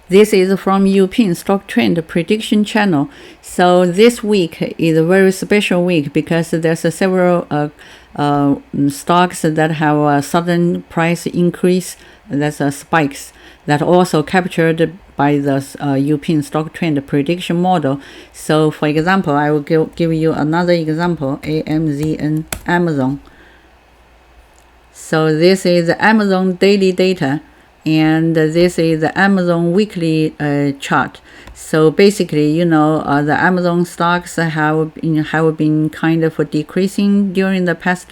This is from Uping Stock Trend Prediction Channel. So this week is a very special week because there's several stocks that have a sudden price increase, that's spikes, that also captured by the Uping Stock Trend Prediction Model. So for example, I will give you another example, AMZN, Amazon. So this is Amazon daily data, and this is the Amazon weekly chart. So basically, the Amazon stocks have been kind of decreasing during the past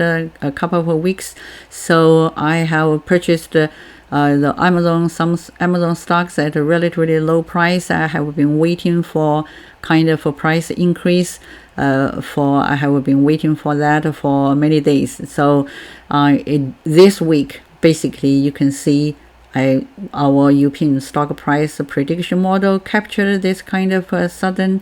couple of weeks. So I have purchased the Amazon stocks at a relatively low price. I have been waiting for kind of a price increase. I have been waiting for that for many days. So this week, basically, you can see our Uping stock price prediction model captured this kind of sudden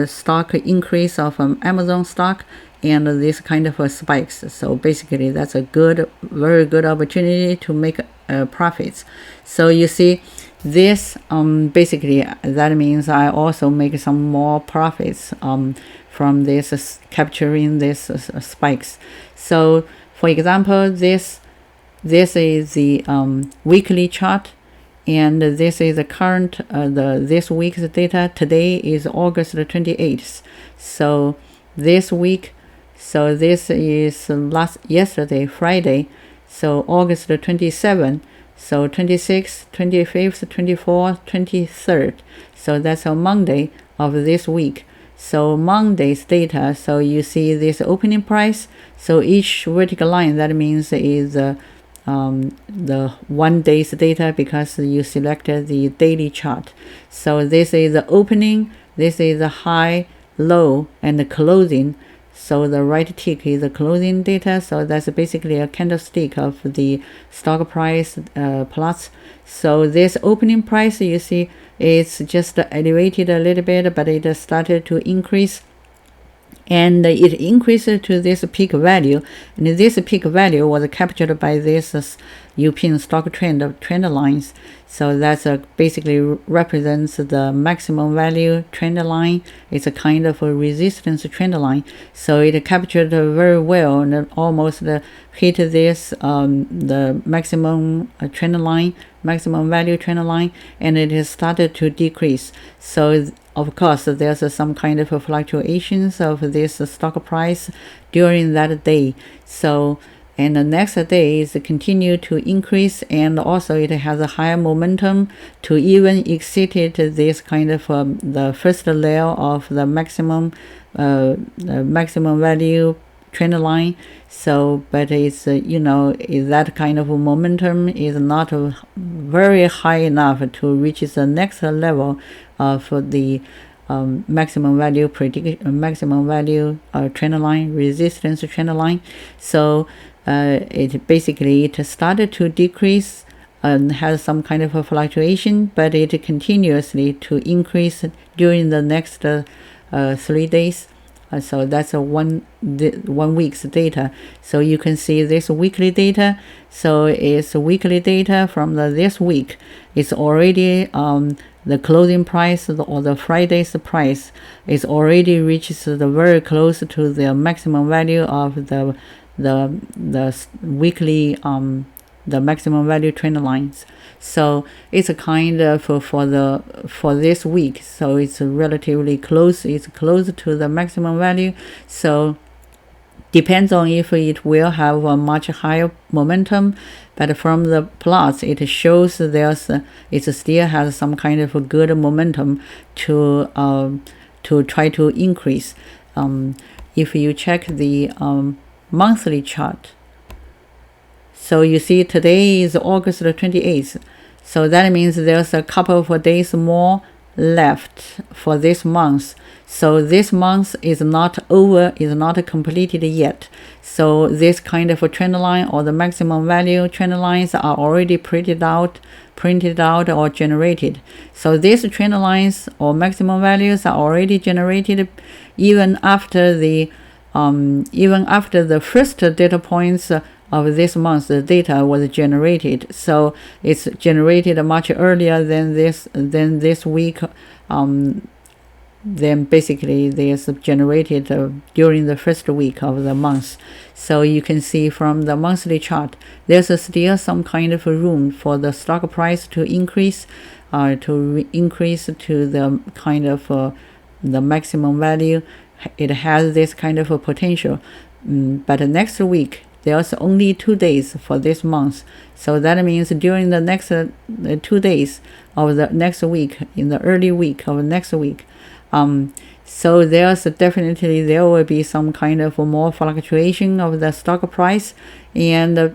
stock increase of Amazon stock and this kind of spikes. So basically, that's a very good opportunity to make profits. So you see, this basically that means I also make some more profits from this capturing this spikes. So for example, this is the weekly chart, and this is the current this week's data. Today is August 28th. So this week, so this is yesterday, Friday. So August 27th. So 26th, 25th, 24th, 23rd. So that's a Monday of this week. So Monday's data. So you see this opening price. So each vertical line, that means is the 1 day's data because you selected the daily chart. So this is the opening, this is the high, low, and the closing. So the right tick is the closing data. So that's basically a candlestick of the stock price plots. So this opening price, you see, it's just elevated a little bit, but it started to increase. And it increased to this peak value, and this peak value was captured by this Uping stock trend lines. So that's basically represents the maximum value trend line. It's a kind of a resistance trend line. So it captured very well and almost hit this the maximum trend line, maximum value trend line, and it has started to decrease. So of course, there's some kind of fluctuations of this stock price during that day. So, and the next day is continue to increase, and also it has a higher momentum to even exceed this kind of the first layer of the maximum value trend line. So, but it's that kind of momentum is not very high enough to reach the next level of the maximum value trend line, resistance trend line. So it started to decrease and has some kind of a fluctuation, but it continuously to increase during the next 3 days. So that's a one week's data. So you can see this weekly data. So it's weekly data from this week. It's already the closing price or the Friday's price is already reaches very close to the maximum value of the weekly the maximum value trend lines. So it's a kind of for this week. So it's relatively close. It's close to the maximum value. So depends on if it will have a much higher momentum, but from the plots it shows it still has some kind of a good momentum to try to increase. If you check the monthly chart, so you see today is August 28th. So that means there's a couple of days more left for this month. So this month is not over, is not completed yet. So this kind of a trend line or the maximum value trend lines are already printed out or generated. So these trend lines or maximum values are already generated even after the first data points of this month the data was generated. So it's generated much earlier than this week. Then basically there's generated during the first week of the month. So you can see from the monthly chart, there's still some kind of room for the stock price to increase, increase to the kind of the maximum value. It has this kind of a potential. But next week, there's only 2 days for this month. So that means during the next 2 days of the next week, in the early week of next week, so there will be some kind of more fluctuation of the stock price, and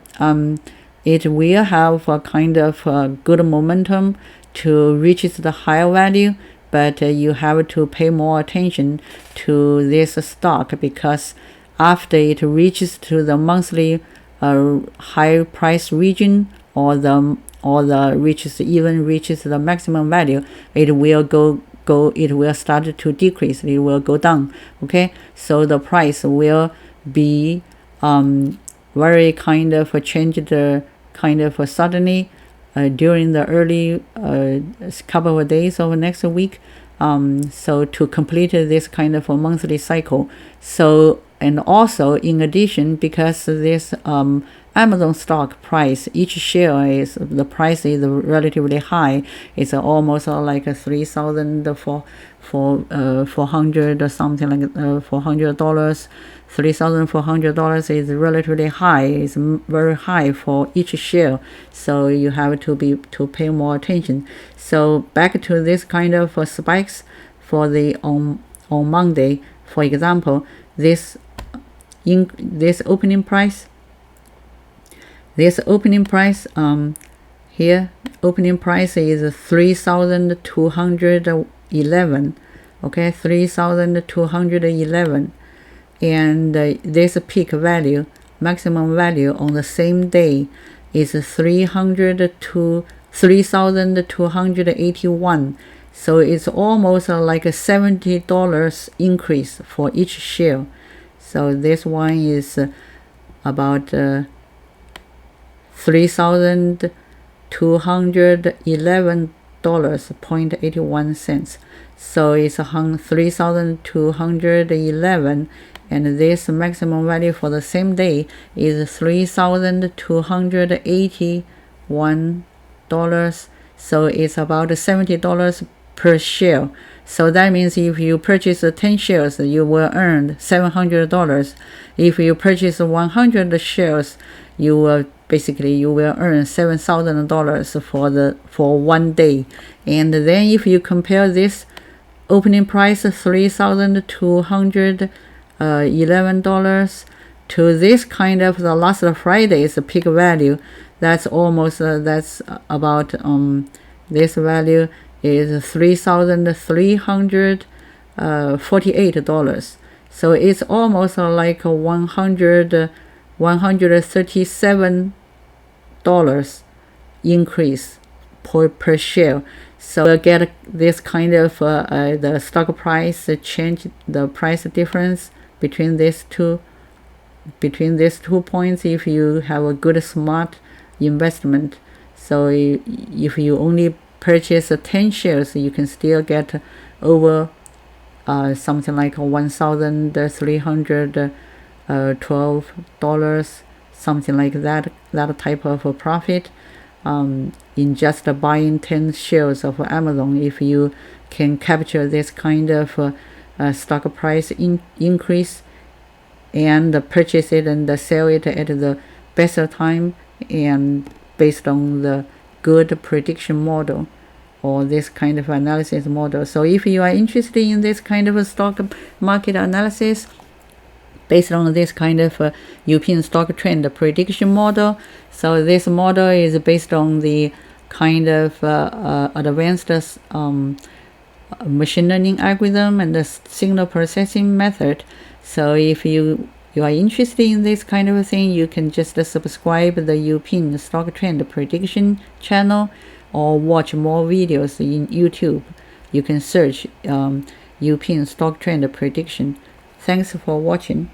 it will have a kind of good momentum to reach the higher value. But you have to pay more attention to this stock, because after it reaches to the monthly high price region, or reaches the maximum value, it will start to decrease. It will go down. Okay, so the price will be very kind of changed kind of suddenly during the early couple of days of next week. So to complete this kind of a monthly cycle. So, and also in addition, because this Amazon stock price, each share is, the price is relatively high. It's almost like a 3,000 for 400 or something like $400. $3,400 is relatively high. It's very high for each share. So you have to pay more attention. So back to this kind of spikes for the on Monday, for example, this opening price. This opening price here, opening price is 3,211. Okay, 3,211, and this peak value, maximum value on the same day is 3,281. So it's almost like a $70 increase for each share. So this one is about $3,211.81. So it's 3,211, and this maximum value for the same day is $3,281. So it's about $70 per share. So that means if you purchase 10 shares, you will earn $700. If you purchase 100 shares, you will earn $7,000 for 1 day. And then if you compare this opening price, $3,211, to this kind of the last Friday's peak value, that's almost that's about this value is $3,348. So it's almost like $137 increase per share. So you get this kind of the stock price change, the price difference between these two points, if you have a good smart investment. So if you only purchase 10 shares, you can still get over something like $1,312, something like that type of a profit in just buying 10 shares of Amazon. If you can capture this kind of stock price increase and purchase it and sell it at the best time, and based on the good prediction model or this kind of analysis model. So if you are interested in this kind of a stock market analysis based on this kind of Uping stock trend prediction model, so this model is based on the kind of advanced machine learning algorithm and the signal processing method. So if you are interested in this kind of thing, you can just subscribe the Uping stock trend prediction channel, or watch more videos in YouTube. You can search Uping stock trend prediction. Thanks for watching.